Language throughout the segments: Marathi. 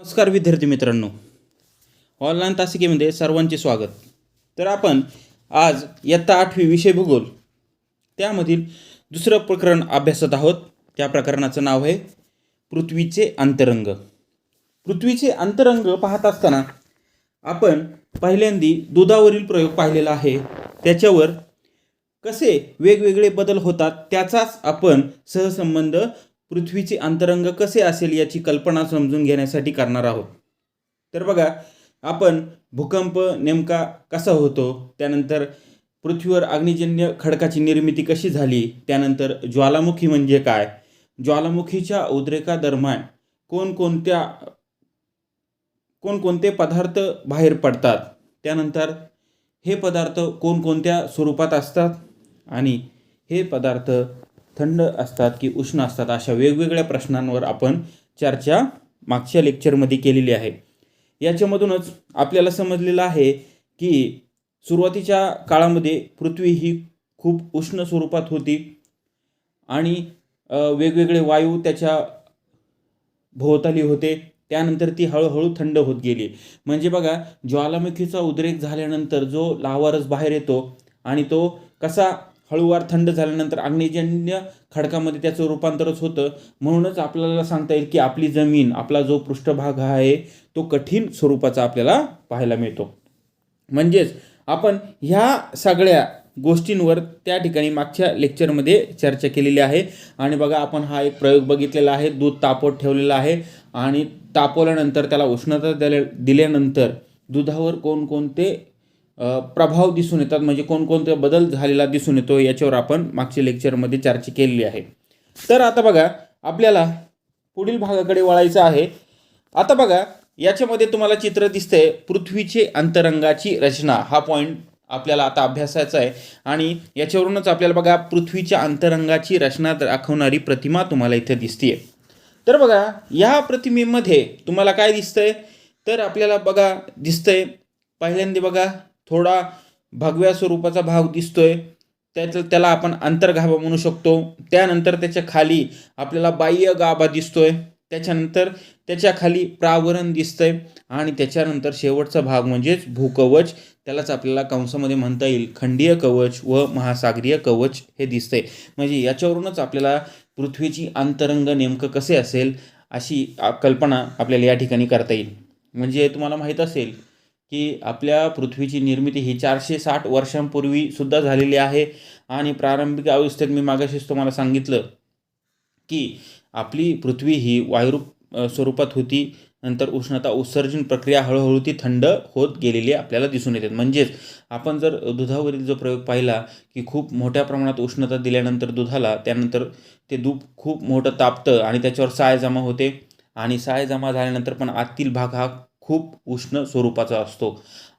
नमस्कार विद्यार्थी मित्रांनो, ऑनलाईन तासिकेमध्ये सर्वांचे स्वागत. तर आपण आज इयत्ता 8वी विषय भूगोल त्यामधील दुसरं प्रकरण अभ्यासत आहोत. त्या प्रकरणाचं नाव आहे पृथ्वीचे अंतरंग. पृथ्वीचे अंतरंग पाहत असताना आपण पहिल्यांदी दुधावरील प्रयोग पाहिलेला आहे. त्याच्यावर कसे वेगवेगळे बदल होतात त्याचाच आपण सहसंबंध पृथ्वीचे अंतरंग कसे असेल याची कल्पना समजून घेण्यासाठी करणार आहोत. तर बघा, आपण भूकंप नेमका कसा होतो, त्यानंतर पृथ्वीवर अग्निजन्य खडकाची निर्मिती कशी झाली, त्यानंतर ज्वालामुखी म्हणजे काय, ज्वालामुखीच्या उद्रेकादरम्यान कोणकोणते पदार्थ बाहेर पडतात, त्यानंतर हे पदार्थ कोणकोणत्या स्वरूपात असतात आणि हे पदार्थ थंड असतात की उष्ण असतात, अशा वेगवेगळ्या प्रश्नांवर आपण चर्चा मागच्या लेक्चरमध्ये केलेली आहे. याच्यामधूनच आपल्याला समजलेलं आहे की सुरुवातीच्या काळामध्ये पृथ्वी ही खूप उष्ण स्वरूपात होती आणि वेगवेगळे वायू त्याच्या भोवताली होते. त्यानंतर ती हळूहळू थंड होत गेली. म्हणजे बघा, ज्वालामुखीचा उद्रेक झाल्यानंतर जो लावारस बाहेर येतो आणि तो कसा हळूवार थंड झाल्यानंतर अग्निजन्य खडकामध्ये त्याचं रूपांतरच होतं. म्हणूनच आपल्याला सांगता येईल की आपली जमीन, आपला जो पृष्ठभाग आहे तो कठीण स्वरूपाचा आपल्याला पाहायला मिळतो. म्हणजेच आपण ह्या सगळ्या गोष्टींवर त्या ठिकाणी मागच्या लेक्चरमध्ये चर्चा केलेली आहे. आणि बघा, आपण हा एक प्रयोग बघितलेला आहे. दूध तापवत ठेवलेला आहे आणि तापवल्यानंतर त्याला उष्णता दिल्यानंतर दुधावर कोणकोणते प्रभाव दिसून येतात, म्हणजे कोणकोणते बदल झालेला दिसून येतो, याच्यावर आपण मागच्या लेक्चरमध्ये चर्चा केलेली आहे. तर आता बघा, आपल्याला पुढील भागाकडे वळायचं आहे. आता बघा, याच्यामध्ये तुम्हाला चित्र दिसतंय पृथ्वीचे अंतरंगाची रचना. हा पॉईंट आपल्याला आता अभ्यासाचा आहे आणि याच्यावरूनच आपल्याला बघा पृथ्वीच्या अंतरंगाची रचना दाखवणारी प्रतिमा तुम्हाला इथे दिसतीये. तर बघा, या प्रतिमेमध्ये तुम्हाला काय दिसतंय, तर आपल्याला बघा दिसतंय पहिल्यांदा बघा थोडा भगव्या स्वरूपाचा भाग दिसतोय, त्याला आपण अंतर्गाभा म्हणू शकतो. त्यानंतर त्याच्या खाली आपल्याला बाह्य गाभा दिसतोय, त्याच्यानंतर त्याच्या खाली प्रावरण दिसतंय आणि त्याच्यानंतर शेवटचा भाग म्हणजेच भूकवच, त्यालाच आपल्याला कंसामध्ये म्हणता येईल खंडीय कवच व महासागरीय कवच हे दिसतंय. म्हणजे याच्यावरूनच आपल्याला पृथ्वीची अंतरंग नेमकं कसे असेल अशी कल्पना आपल्याला या ठिकाणी करता येईल. म्हणजे तुम्हाला माहीत असेल की आपल्या पृथ्वीची निर्मिती ही 460 वर्षांपूर्वी सुद्धा झालेली आहे आणि प्रारंभिक अवस्थेत मी मागाशीच तुम्हाला सांगितलं की आपली पृथ्वी ही वायुरूप स्वरूपात होती. नंतर उष्णता उत्सर्जन प्रक्रिया हळूहळू ती थंड होत गेलेली आपल्याला दिसून येते. म्हणजेच आपण जर दुधावरील जो प्रयोग पाहिला की खूप मोठ्या प्रमाणात उष्णता दिल्यानंतर दुधाला, त्यानंतर ते दूध खूप मोठं तापतं आणि त्याच्यावर साय जमा होते आणि साय जमा झाल्यानंतर पण आतील भाग हा खूप उष्ण स्वरूपाचा असतो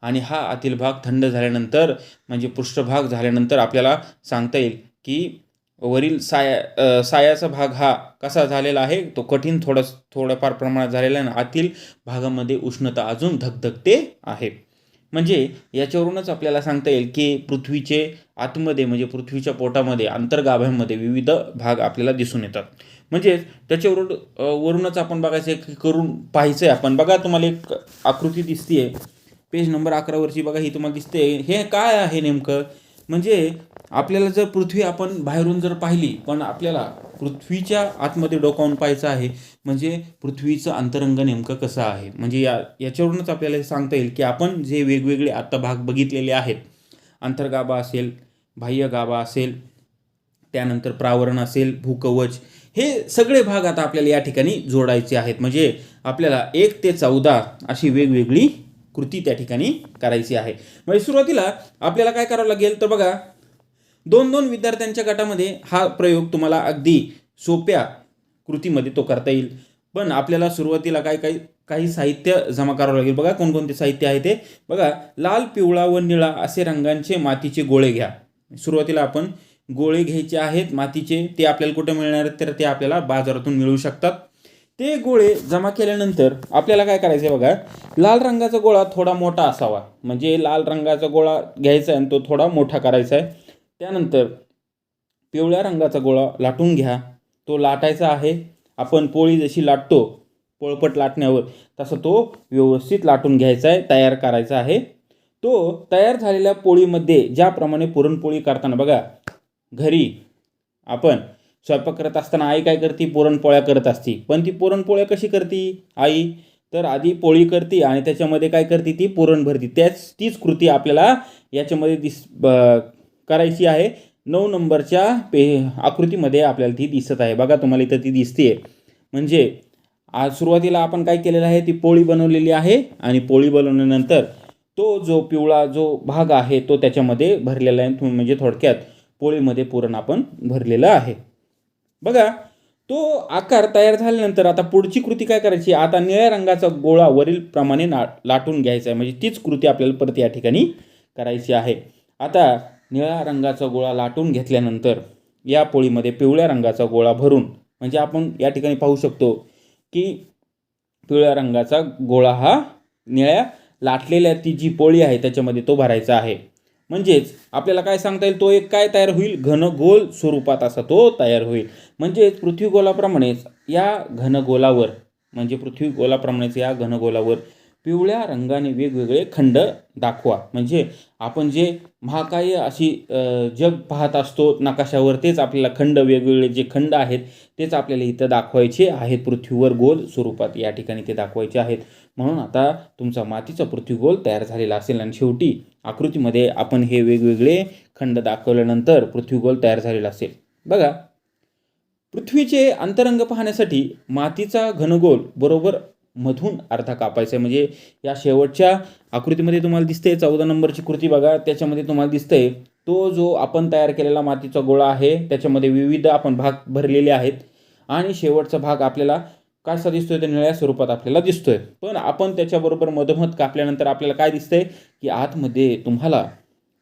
आणि हा आतील भाग थंड झाल्यानंतर म्हणजे पृष्ठभाग झाल्यानंतर आपल्याला सांगता येईल की वरील सायाचा भाग हा कसा झालेला आहे, तो कठीण थोड्याफार प्रमाणात झालेला आहे. आतील भागामध्ये उष्णता अजून धगधगते आहे. म्हणजे याच्यावरूनच आपल्याला सांगता येईल की पृथ्वीचे आतमध्ये म्हणजे पृथ्वीच्या पोटामध्ये अंतर्गाभ्यामध्ये विविध भाग आपल्याला दिसून येतात. म्हणजे वरूनच आपण बघायचं करून पाहायचं आहे. आपण बघा, तुम्हाला एक आकृती दिसतीये पेज नंबर 11वरची. बघा, ही तुम्हाला दिसते. हे काय आहे नेमकं, म्हणजे आपल्याला जर पृथ्वी आपण बाहेरून जर पाहिली, पण आपल्याला पृथ्वीच्या आतमध्ये डोकावून पाहायचं आहे, म्हणजे पृथ्वीचं अंतरंग नेमकं कसं आहे. म्हणजे याच्यावरूनच आपल्याला हे सांगता येईल की आपण जे वेगवेगळे आता भाग बघितलेले आहेत, अंतर्गाभा असेल, बाह्य गाभा असेल, त्यानंतर प्रावरण असेल, भूकवच, हे सगळे भाग आता आपल्याला या ठिकाणी जोडायचे आहेत. म्हणजे आपल्याला 1 ते 14 अशी वेगवेगळी कृती त्या ठिकाणी करायची आहे. म्हणजे सुरुवातीला आपल्याला काय करावं लागेल, तर बघा 2-2 विद्यार्थ्यांच्या गटामध्ये हा प्रयोग तुम्हाला अगदी सोप्या कृतीमध्ये तो करता येईल. पण आपल्याला सुरुवातीला काही साहित्य जमा करावं लागेल. बघा, कोणकोणते साहित्य आहे ते बघा. लाल, पिवळा व निळा असे रंगांचे मातीचे गोळे घ्या. सुरुवातीला आपण गोळे घ्यायचे आहेत मातीचे. ते आपल्याला कुठे मिळणार आहेत, तर ते आपल्याला बाजारातून मिळू शकतात. ते गोळे जमा केल्यानंतर आपल्याला काय करायचं आहे बघा, लाल रंगाचा गोळा थोडा मोठा असावा. म्हणजे लाल रंगाचा गोळा घ्यायचा आहे आणि तो थोडा मोठा करायचा आहे. त्यानंतर पिवळ्या रंगाचा गोळा लाटून घ्या. तो लाटायचा आहे. आपण पोळी जशी लाटतो पोळपट लाटण्यावर तसं तो व्यवस्थित लाटून घ्यायचा आहे, तयार करायचा आहे. तो तयार झालेल्या पोळीमध्ये ज्याप्रमाणे पुरणपोळी करताना बघा, घरी आपण स्वयंपाक करत असताना आई काय करते, पुरणपोळ्या करत असते. पण ती पुरणपोळ्या कशी करते आई, तर आधी पोळी करते आणि त्याच्यामध्ये काय करते, ती पुरण भरते. तीच कृती आपल्याला याच्यामध्ये करायची आहे. 9 नंबरच्या आकृतीमध्ये आपल्याला ती दिसत आहे. बघा तुम्हाला इथं ती दिसते. म्हणजे आज सुरुवातीला आपण काय केलेलं आहे, ती पोळी बनवलेली आहे आणि पोळी बनवल्यानंतर तो जो पिवळा जो भाग आहे तो त्याच्यामध्ये भरलेला आहे. म्हणजे थोडक्यात पोळीमध्ये पुरण आपण भरलेलं आहे. बघा, तो आकार तयार झाल्यानंतर आता पुढची कृती काय करायची, आता निळ्या रंगाचा गोळा वरील प्रमाणे लाटून घ्यायचा आहे. म्हणजे तीच कृती आपल्याला परत या ठिकाणी करायची आहे. आता निळ्या रंगाचा गोळा लाटून घेतल्यानंतर या पोळीमध्ये पिवळ्या रंगाचा गोळा भरून, म्हणजे आपण या ठिकाणी पाहू शकतो की पिवळ्या रंगाचा गोळा हा निळ्या लाटलेल्या ती जी पोळी आहे त्याच्यामध्ये तो भरायचा आहे. म्हणजेच आपल्याला काय सांगता येईल, तो एक काय तयार होईल, घनगोल स्वरूपात असा तो तयार होईल. म्हणजेच पृथ्वीगोलाप्रमाणेच या घनगोलावर, म्हणजे पृथ्वीगोलाप्रमाणेच या घनगोलावर पिवळ्या रंगाने वेगवेगळे खंड दाखवा. म्हणजे आपण जे महाकाय अशी जग पाहत असतो नकाशावर, तेच आपल्याला खंड, वेगवेगळे जे खंड आहेत तेच आपल्याला इथं दाखवायचे आहेत. पृथ्वीवर गोल स्वरूपात या ठिकाणी ते दाखवायचे आहेत. म्हणून आता तुमचा मातीचा पृथ्वीगोल तयार झालेला असेल आणि शेवटी आकृतीमध्ये आपण हे वेगवेगळे खंड दाखवल्यानंतर पृथ्वीगोल तयार झालेला असेल. बघा, पृथ्वीचे अंतरंग पाहण्यासाठी मातीचा घनगोल बरोबर मधून अर्धा कापायचा आहे. म्हणजे या शेवटच्या आकृतीमध्ये तुम्हाला दिसते 14 नंबरची कृती बघा, त्याच्यामध्ये तुम्हाला दिसतंय तो जो आपण तयार केलेला मातीचा गोळा आहे त्याच्यामध्ये विविध आपण भाग भरलेले आहेत आणि शेवटचा भाग आपल्याला कसा दिसतोय, तर निळ्या स्वरूपात आपल्याला दिसतोय. पण आपण त्याच्याबरोबर मधोमध कापल्यानंतर आपल्याला काय दिसतंय की आतमध्ये तुम्हाला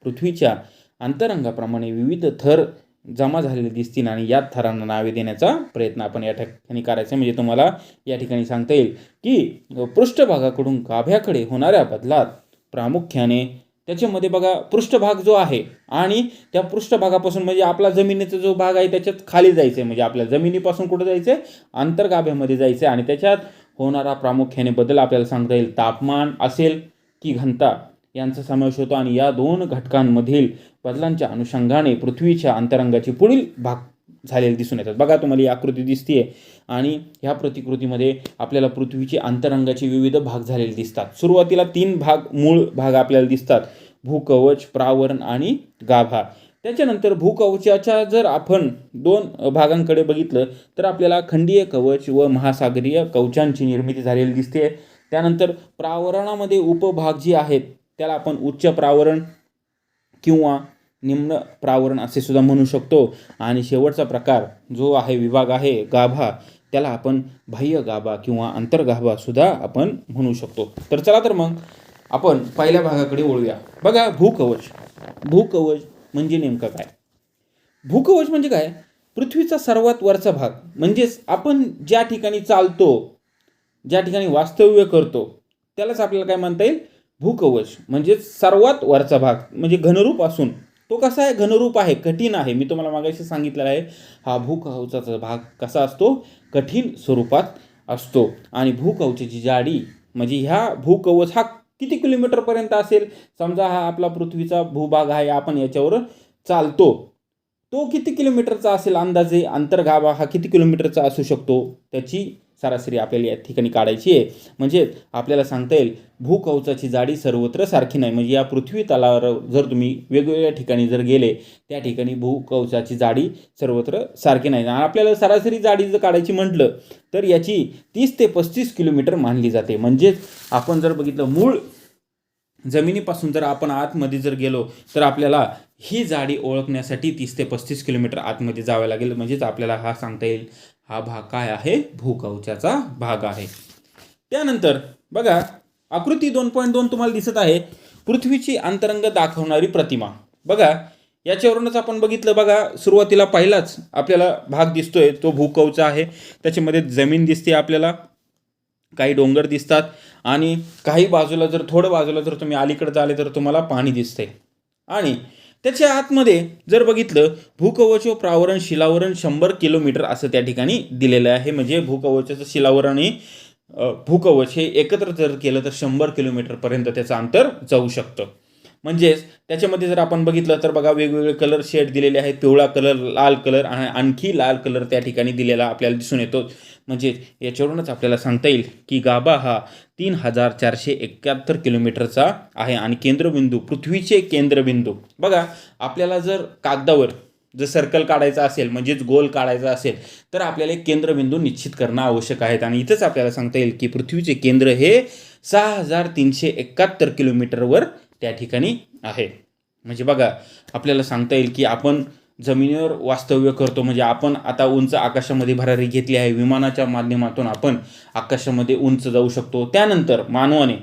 पृथ्वीच्या अंतरंगाप्रमाणे विविध थर जमा झालेले दिसतील आणि या थरांना नावे देण्याचा प्रयत्न आपण या ठिकाणी करायचा. म्हणजे तुम्हाला या ठिकाणी सांगता येईल की पृष्ठभागाकडून गाभ्याकडे होणाऱ्या बदलात प्रामुख्याने त्याच्यामध्ये बघा पृष्ठभाग जो आहे आणि त्या पृष्ठभागापासून म्हणजे आपला जमिनीचा जो भाग आहे त्याच्यात खाली जायचं आहे. म्हणजे आपल्या जमिनीपासून कुठं जायचं आहे, अंतर्गाभ्यामध्ये जायचं आहे. आणि त्याच्यात होणारा प्रामुख्याने बदल आपल्याला सांगता येईल, तापमान असेल की घनता यांचा समावेश होतो. आणि या 2 घटकांमधील बदलांच्या अनुषंगाने पृथ्वीच्या अंतरंगाची पुढील भाग झालेले दिसून येतात. बघा, तुम्हाला ही आकृती दिसते आणि ह्या प्रतिकृतीमध्ये आपल्याला पृथ्वीचे अंतरंगाचे विविध भाग झालेले दिसतात. सुरुवातीला 3 भाग, मूळ भाग आपल्याला दिसतात, भूकवच, प्रावरण आणि गाभा. त्याच्यानंतर भूकवचाच्या जर आपण 2 भागांकडे बघितलं तर आपल्याला खंडीय कवच व महासागरीय कवचांची निर्मिती झालेली दिसते. त्यानंतर प्रावरणामध्ये उपभाग जे आहेत त्याला आपण उच्च प्रावरण किंवा निम्न प्रावरण असे सुद्धा म्हणू शकतो. आणि शेवटचा प्रकार जो आहे, विभाग आहे गाभा, त्याला आपण बाह्य गाभा किंवा अंतर्गाभा सुद्धा आपण म्हणू शकतो. तर चला तर मग आपण पहिल्या भागाकडे वळूया. बघा, भूकवच. भूकवच म्हणजे नेमकं काय? भूकवच म्हणजे काय, पृथ्वीचा सर्वात वरचा भाग. म्हणजेच आपण ज्या ठिकाणी चालतो, ज्या ठिकाणी वास्तव्य करतो त्यालाच आपल्याला काय म्हणता येईल, भूकवच. म्हणजे सर्वात वरचा भाग, म्हणजे घनरूप असून तो कसा आहे, घनरूप आहे, कठीण आहे. मी तुम्हाला मागाशी सांगितलेलं आहे, हा भूकवचाचा भाग कसा असतो, कठीण स्वरूपात असतो. आणि भूकवचाची जाडी म्हणजे ह्या भूकवच हा किती किलोमीटरपर्यंत असेल, समजा हा आपला पृथ्वीचा भूभाग आहे, आपण याच्यावर चालतो, तो किती किलोमीटरचा असेल अंदाजे, अंतर्गाभा हा किती किलोमीटरचा असू शकतो, त्याची सरासरी आपल्याला या ठिकाणी काढायची आहे. म्हणजे आपल्याला सांगता येईल भूकवचाची जाडी सर्वत्र सारखी नाही. म्हणजे या पृथ्वी तलावर जर तुम्ही वेगवेगळ्या ठिकाणी जर गेले, त्या ठिकाणी भूकवचाची जाडी सर्वत्र सारखी नाही. आणि आपल्याला सरासरी जाडी जर काढायची म्हटलं तर याची 30 ते 35 किलोमीटर मानली जाते. म्हणजेच आपण जर बघितलं, मूळ जमिनीपासून जर आपण आतमध्ये जर गेलो तर आपल्याला ही जाडी ओळखण्यासाठी 30 ते 35 किलोमीटर आतमध्ये जावं लागेल. म्हणजेच आपल्याला हा सांगता येईल हा भाग काय आहे, भूकवचाचा भाग आहे. त्यानंतर बघा, आकृती 2.2 तुम्हाला दिसत आहे, पृथ्वीची अंतरंग दाखवणारी प्रतिमा. बघा, याच्यावरूनच आपण बघितलं, बघा सुरुवातीला पहिलाच आपल्याला भाग दिसतोय तो भूकवचा आहे. त्याच्यामध्ये जमीन दिसते आपल्याला, काही डोंगर दिसतात आणि काही बाजूला जर थोडं बाजूला जर तुम्ही अलीकडे झाले तर तुम्हाला पाणी दिसते. आणि त्याच्या आतमध्ये जर बघितलं, भूकवच व प्रावरण शिलावरण 100 किलोमीटर असं त्या ठिकाणी दिलेलं आहे. म्हणजे भूकवचाचं शिलावरण भूकवच हे एकत्र जर केलं तर 100 किलोमीटरपर्यंत त्याचं अंतर जाऊ शकतं. म्हणजेच त्याच्यामध्ये जर आपण बघितलं तर बघा वेगवेगळे कलर शेड दिलेले आहेत. पिवळा कलर, लाल कलर आणि आणखी लाल कलर त्या ठिकाणी दिलेला आपल्याला दिसून येतो. म्हणजे याच्यावरूनच आपल्याला सांगता येईल की गाभा हा 3471 किलोमीटरचा आहे आणि केंद्रबिंदू, पृथ्वीचे केंद्रबिंदू बघा, आपल्याला जर कागदावर जर सर्कल काढायचा असेल म्हणजेच गोल काढायचा असेल तर आपल्याला एक केंद्रबिंदू निश्चित करणं आवश्यक आहे. आणि इथंच आपल्याला सांगता येईल की पृथ्वीचे केंद्र हे 6371 किलोमीटरवर त्या ठिकाणी आहे. म्हणजे बघा, आपल्याला सांगता येईल की आपण जमिनीवर वास्तव्य करतो, म्हणजे आपण आता उंच आकाशामध्ये भरारी घेतली आहे. विमानाच्या माध्यमातून आपण आकाशामध्ये उंच जाऊ शकतो. त्यानंतर मानवाने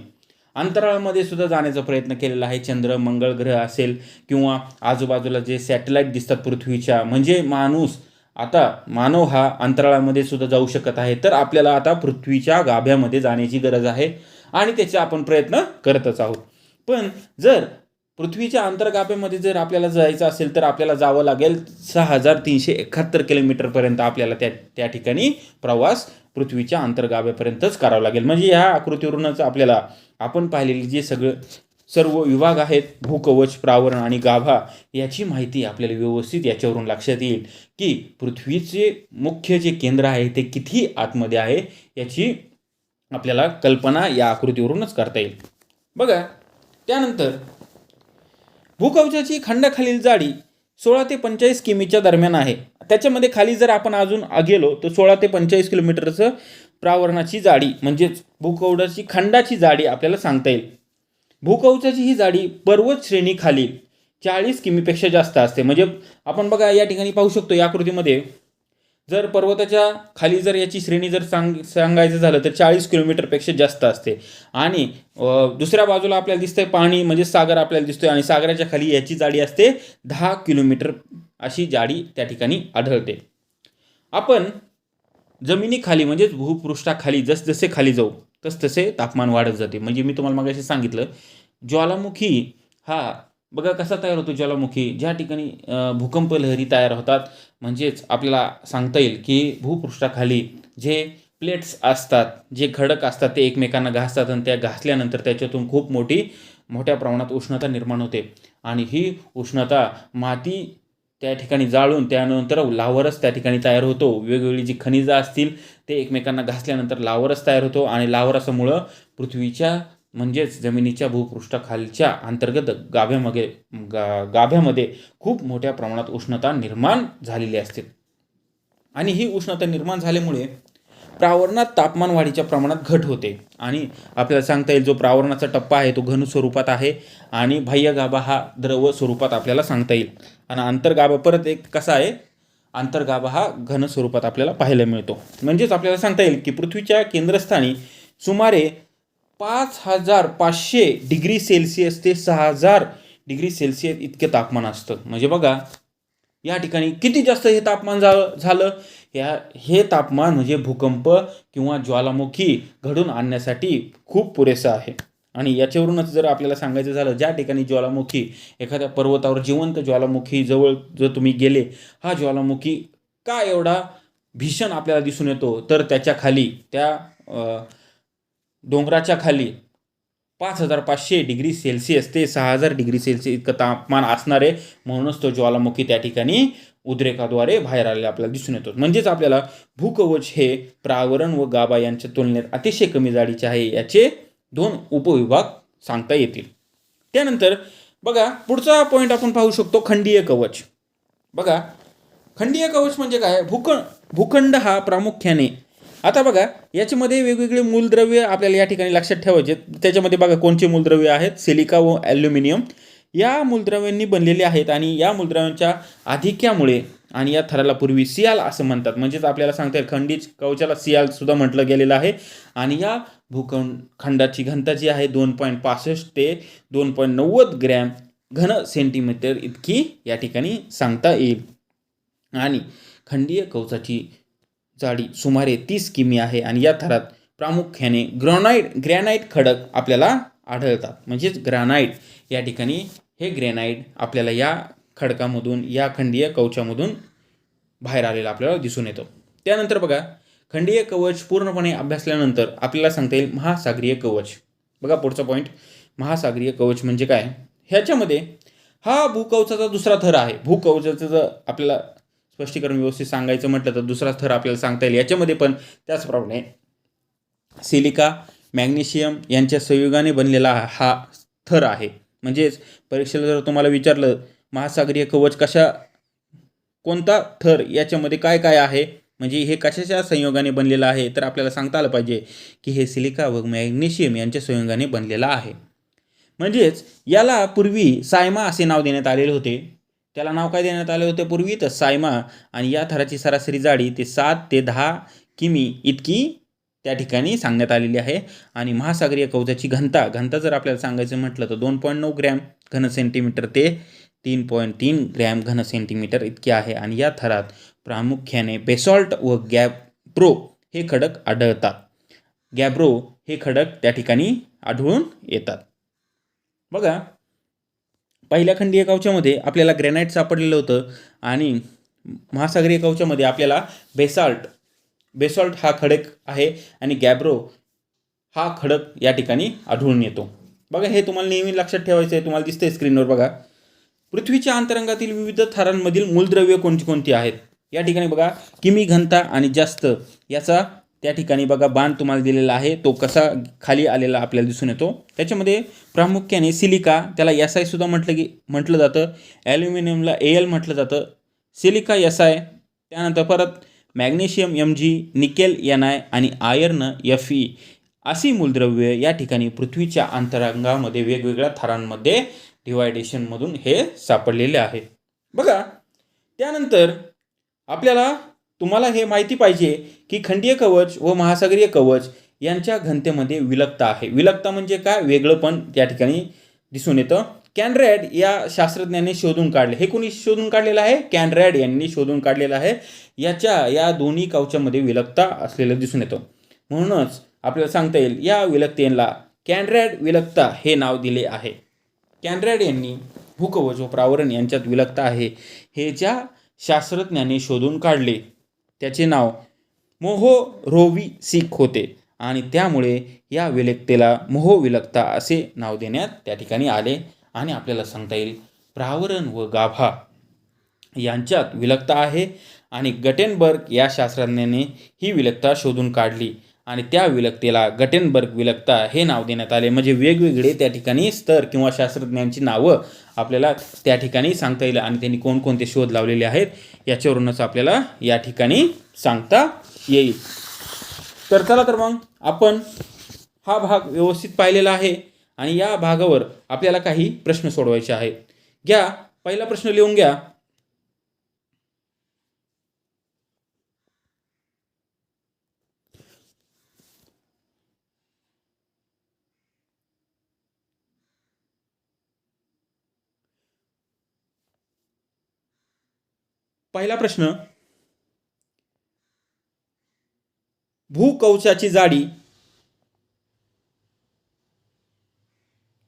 अंतराळामध्ये सुद्धा जाण्याचा प्रयत्न केलेला आहे. चंद्र, मंगळ ग्रह असेल किंवा आजूबाजूला जे सॅटेलाईट दिसतात पृथ्वीच्या, म्हणजे मानव हा अंतराळामध्ये सुद्धा जाऊ शकत आहे. तर आपल्याला आता पृथ्वीच्या गाभ्यामध्ये जाण्याची गरज आहे आणि त्याचे आपण प्रयत्न करतच आहोत. पण जर पृथ्वीच्या अंतर्गाभ्यामध्ये जर आपल्याला जायचं असेल तर आपल्याला जावं लागेल 6371 किलोमीटरपर्यंत. आपल्याला त्या ठिकाणी प्रवास पृथ्वीच्या अंतर्गाभ्यापर्यंतच करावा लागेल. म्हणजे ह्या आकृतीवरूनच आपल्याला आपण पाहिलेली जे सर्व विभाग आहेत, भूकवच, प्रावरण आणि गाभा, याची माहिती आपल्याला व्यवस्थित याच्यावरून लक्षात येईल की पृथ्वीचे मुख्य जे केंद्र आहे ते किती आतमध्ये आहे याची आपल्याला कल्पना या आकृतीवरूनच करता येईल. बघा, त्यानंतर भूकवचाची खंडाखालील जाडी 16 ते 45 किमीच्या दरम्यान आहे. त्याच्यामध्ये खाली जर आपण अजून गेलो तर 16 ते 45 किलोमीटरचं प्रावरणाची जाडी म्हणजेच भूकवचाची खंडाची जाडी आपल्याला सांगता येईल. भूकवचाची ही जाडी पर्वत श्रेणीखाली 40 किमीपेक्षा जास्त असते. म्हणजे आपण बघा या ठिकाणी पाहू शकतो या आकृतीमध्ये, जर पर्वताच्या खाली जर याची श्रेणी जर सांगायचं झालं तर 40 किलोमीटरपेक्षा जास्त असते. आणि दुसऱ्या बाजूला आपल्याला दिसतंय पाणी म्हणजे सागर आपल्याला दिसतोय आणि सागराच्या खाली याची जाडी असते 10 किलोमीटर अशी जाडी त्या ठिकाणी आढळते. आपण जमिनीखाली म्हणजेच भूपृष्ठाखाली जसजसे खाली जाऊ तसतसे तापमान वाढत जाते. म्हणजे मी तुम्हाला मगाशी सांगितलं, ज्वालामुखी हा बघा कसा तयार होतो. ज्वालामुखी ज्या ठिकाणी भूकंप लहरी तयार होतात, म्हणजेच आपल्याला सांगता येईल की भूपृष्ठाखाली जे प्लेट्स असतात, जे खडक असतात ते एकमेकांना घासतात आणि त्या घासल्यानंतर त्याच्यातून खूप मोठ्या प्रमाणात उष्णता निर्माण होते. आणि ही उष्णता माती त्या ठिकाणी जाळून त्यानंतर लाव्हारस त्या ठिकाणी तयार होतो. वेगवेगळी जी खनिजं असतील ते एकमेकांना घासल्यानंतर लाव्हारस तयार होतो आणि लाव्हारसामुळं पृथ्वीच्या म्हणजेच जमिनीच्या भूपृष्ठाखालच्या अंतर्गत गाभ्यामध्ये खूप मोठ्या प्रमाणात उष्णता निर्माण झालेली असते. आणि ही उष्णता निर्माण झाल्यामुळे प्रावरणात तापमान वाढीच्या प्रमाणात घट होते. आणि आपल्याला सांगता येईल जो प्रावरणाचा टप्पा आहे तो घन स्वरूपात आहे आणि बाह्य गाभा हा द्रव स्वरूपात आपल्याला सांगता येईल. आणि अंतर्गाभा परत एक कसा आहे, अंतर्गाभा हा घन स्वरूपात आपल्याला पाहायला मिळतो. म्हणजेच आपल्याला सांगता येईल की पृथ्वीच्या केंद्रस्थानी सुमारे 5500 डिग्री सेल्सिअस ते 6000 डिग्री सेल्सिअस इतके तापमान असतं. म्हणजे बघा या ठिकाणी किती जास्त हे तापमान झालं. हे तापमान म्हणजे भूकंप किंवा ज्वालामुखी घडून आणण्यासाठी खूप पुरेसं आहे. आणि याच्यावरूनच जर आपल्याला सांगायचं झालं, ज्या ठिकाणी ज्वालामुखी एखाद्या पर्वतावर जिवंत ज्वालामुखी जवळ जर तुम्ही गेले, हा ज्वालामुखी का एवढा भीषण आपल्याला दिसून येतो तर त्याच्या खाली त्या डोंगराच्या खाली 5500 डिग्री सेल्सिअस ते 6000 डिग्री सेल्सिअस इतकं तापमान असणार आहे. म्हणूनच तो ज्वालामुखी त्या ठिकाणी उद्रेकाद्वारे बाहेर आलेला आपल्याला दिसून येतो. म्हणजेच आपल्याला भूकवच हे प्रावरण व गाभा यांच्या तुलनेत अतिशय कमी जाडीचे आहे. याचे 2 उपविभाग सांगता येतील. त्यानंतर बघा पुढचा पॉईंट आपण पाहू शकतो, खंडीय कवच. बघा खंडीय कवच म्हणजे काय, भूखंड हा प्रामुख्याने, आता बघा याच्यामध्ये वेगवेगळे मूलद्रव्य आपल्याला या ठिकाणी लक्षात ठेवायचे. त्याच्यामध्ये बघा कोणते मूलद्रव्य आहेत, सिलिका व ॲल्युमिनियम या मूलद्रव्यांनी बनलेले आहेत. आणि या मूलद्रव्यांच्या अधिक्यामुळे आणि या थराला पूर्वी सियाल असं म्हणतात. म्हणजेच आपल्याला सांगता येईल खंडीय कवचाला सियाल सुद्धा म्हटलं गेलेलं आहे. आणि या भूखंडाची घनता जी आहे 2.65 ते 2.90 ग्रॅम घन सेंटीमीटर इतकी या ठिकाणी सांगता येईल. आणि खंडीय कवचाची जाडी सुमारे 30 किमी आहे. आणि या थरात प्रामुख्याने ग्रॅनाइट खडक आपल्याला आढळतात. म्हणजेच ग्रॅनाइट या ठिकाणी हे ग्रॅनाइट आपल्याला या खडकामधून या खंडीय कवचामधून बाहेर आलेला आपल्याला दिसून येतो. त्यानंतर बघा खंडीय कवच पूर्णपणे अभ्यासल्यानंतर आपल्याला सांगता येईल महासागरीय कवच. बघा पुढचा पॉईंट, महासागरीय कवच म्हणजे काय. ह्याच्यामध्ये हा भूकवचाचा दुसरा थर आहे. भूकवचाचं जर आपल्याला स्पष्टीकरण व्यवस्थित सांगायचं म्हटलं तर दुसरा थर आपल्याला सांगता येईल. याच्यामध्ये पण त्याचप्रमाणे सिलिका मॅग्नेशियम यांच्या संयोगाने बनलेला हा थर आहे. म्हणजेच परीक्षेला जर तुम्हाला विचारलं महासागरीय कवच कोणता थर याच्यामध्ये काय काय आहे, म्हणजे हे कशाच्या संयोगाने बनलेलं आहे, तर आपल्याला सांगता आलं पाहिजे की हे सिलिका व मॅग्नेशियम यांच्या संयोगाने बनलेला आहे. म्हणजेच याला पूर्वी सायमा असे नाव देण्यात आलेले होते. त्याला नाव काय देण्यात आले होते पूर्वी, तर सायमा. आणि या थराची सरासरी जाडी ते 7 ते 10 किमी इतकी त्या ठिकाणी सांगण्यात आलेली आहे. आणि महासागरीय कवचाची घनता जर आपल्याला सांगायचं म्हटलं तर 2.9 ग्रॅम घन सेंटीमीटर ते 3.3 ग्रॅम घन सेंटीमीटर इतकी आहे. आणि या थरात प्रामुख्याने बेसॉल्ट व गॅब्रो हे खडक आढळतात. गॅब्रो हे खडक त्या ठिकाणी आढळून येतात. बघा पहिल्या खंडीय कवचामध्ये आपल्याला ग्रॅनाइट सापडलेलं होतं आणि महासागरीय कवचामध्ये आपल्याला बेसॉल्ट हा खडक आहे आणि गॅब्रो हा खडक या ठिकाणी आढळून येतो. बघा हे तुम्हाला नेहमी लक्षात ठेवायचं आहे. तुम्हाला दिसतंय स्क्रीनवर बघा, पृथ्वीच्या अंतरंगातील विविध थरांमधील मूलद्रव्य कोणती आहेत. या ठिकाणी बघा किमी घनता आणि जास्त याचा त्या ठिकाणी बघा बाण तुम्हाला दिलेला आहे, तो कसा खाली आलेला आपल्याला दिसून येतो. त्याच्यामध्ये प्रामुख्याने सिलिका, त्याला SI सुद्धा म्हटलं जातं, ॲल्युमिनियमला AL म्हटलं जातं, सिलिका SI, त्यानंतर परत मॅग्नेशियम Mg, निकेल Ni आणि आयर्न Fe अशी मूलद्रव्ये या ठिकाणी पृथ्वीच्या अंतरंगामध्ये वेगवेगळ्या थरांमध्ये डिवायडेशनमधून हे सापडलेले आहेत. बघा त्यानंतर आपल्याला तुम्हाला हे माहिती पाहिजे की खंडीय कवच व महासागरीय कवच यांच्या घनतेमध्ये विलगता आहे. विलगता म्हणजे काय, वेगळं पण त्या ठिकाणी दिसून येतं. कॅनरॅड या शास्त्रज्ञाने शोधून काढले. हे कोणी शोधून काढलेलं आहे, कॅनरॅड यांनी शोधून काढलेलं आहे. या दोन्ही कवचामध्ये विलगता असलेलं दिसून येतं. म्हणूनच आपल्याला सांगता येईल या विलगतेला कॅनरॅड विलगता हे नाव दिले आहे. कॅनरॅड यांनी भूकवच व प्रावरण यांच्यात विलगता आहे हे ज्या शास्त्रज्ञाने शोधून काढले त्याचे नाव मोहोरोव्हिसिक होते आणि त्यामुळे या विलगतेला मोहोविलगता असे नाव देण्यात त्या ठिकाणी आले. आणि आपल्याला सांगता येईल प्रावरण व गाभा यांच्यात विलगता आहे आणि गटेनबर्ग या शास्त्रज्ञाने ही विलगता शोधून काढली आणि त्या विलगतेला गटेनबर्ग विलगता हे नाव देण्यात आले. म्हणजे वेगवेगळे त्या ठिकाणी स्तर किंवा शास्त्रज्ञांची नावं आपल्याला त्या ठिकाणी सांगता येईल आणि त्यांनी कोणकोणते शोध लावलेले आहेत याच्यावरूनच आपल्याला या ठिकाणी सांगता येईल. तर चला तर मग आपण हा भाग व्यवस्थित पाहिलेला आहे आणि या भागावर आपल्याला काही प्रश्न सोडवायचे आहेत. घ्या पहिला प्रश्न लिहून घ्या. पहिला प्रश्न, भूकवचाची जाडी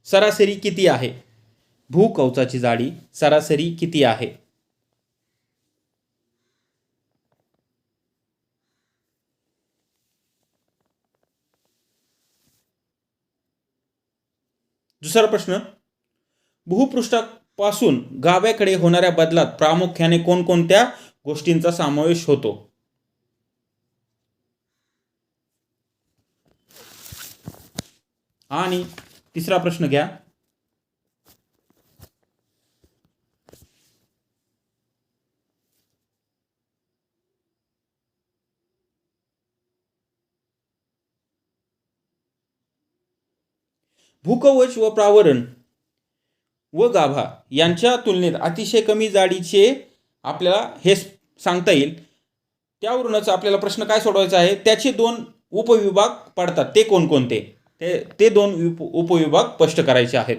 सरासरी किती आहे. भूकवचाची जाडी सरासरी किती आहे. दुसरा प्रश्न, भूपृष्ठापासून गाभ्याकडे होणाऱ्या बदलात प्रामुख्याने कोणकोणत्या गोष्टींचा समावेश होतो. आणि तिसरा प्रश्न घ्या, भूकवच व प्रावरण व गाभा यांच्या तुलनेत अतिशय कमी जाडीचे आपल्याला हे सांगता येईल. त्यावरूनच आपल्याला प्रश्न काय सोडवायचा आहे, त्याचे दोन उपविभाग पडतात ते कोणकोणते, ते दोन उपविभाग स्पष्ट करायचे आहेत.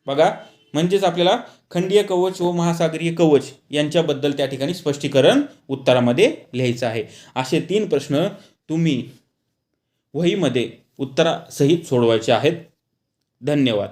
बघा म्हणजेच आपल्याला खंडीय कवच व महासागरीय कवच यांच्याबद्दल त्या ठिकाणी स्पष्टीकरण उत्तरामध्ये लिहायचं आहे. असे 3 प्रश्न तुम्ही वहीमध्ये उत्तरासहित सोडवायचे आहेत. धन्यवाद.